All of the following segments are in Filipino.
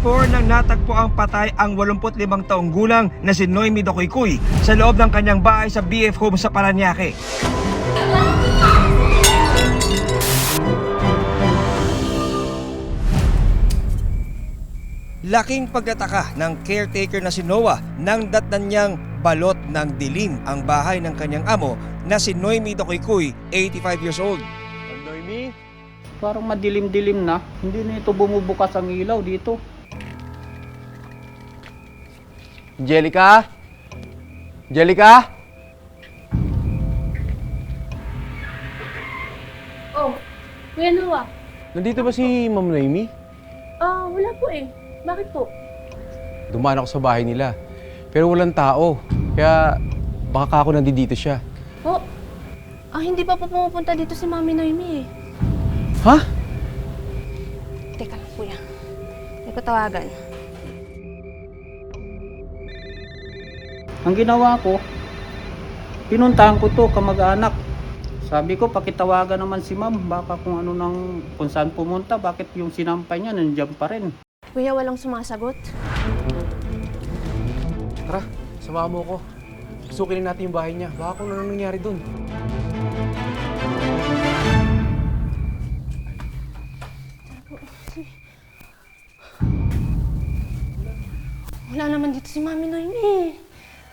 2004 nang natagpo ang patay ang 85 taong gulang na si Noemi Dokoykoy sa loob ng kanyang bahay sa BF Home sa Parañaque. Laking pagtataka ng caretaker na si Noah nang datnan niyang balot ng dilim ang bahay ng kanyang amo na si Noemi Dokoykoy, 85 years old. Noemi? Parang madilim-dilim na. Hindi na ito bumubukas ang ilaw dito. Angelica? Angelica? Oh, Kuya Noah. Nandito ba si Ma'am Noemi? Wala po eh. Bakit po? Dumaan ako sa bahay nila. Pero walang tao. Kaya baka ako nandito siya. Po? Hindi pa po pumupunta dito si Mami Noemi eh. Ha? Teka lang, Kuya. May ko tawagan. Ang ginawa ko, pinuntahan ko to kamag-anak. Sabi ko, pakitawagan naman si ma'am. Baka kung saan pumunta, bakit yung sinampay niya nandiyan pa rin. Kuya, walang sumasagot. Tara, samahan mo ko. Susukin natin yung bahay niya. Baka kung ano nangyari dun. Wala naman dito si Mami Noemi.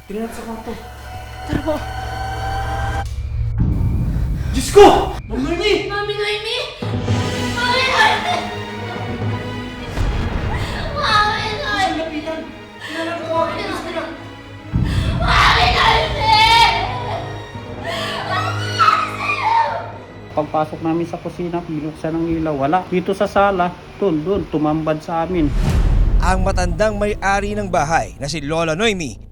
Tingnan natin sa kwarto. Tara po. Diyos ko! Ma'am Noemi! Mami Noemi! Mami Noemi! Mami Noemi! Lapitan! Kailangan ko ako ng sila! Mami Noemi! Pagpasok namin sa kusina, binuksan ang ilaw. Wala. Dito sa sala, doon, tumambad sa amin. Ang matandang may-ari ng bahay na si Lola Noemi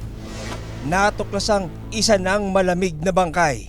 natuklasang isa ng malamig na bangkay.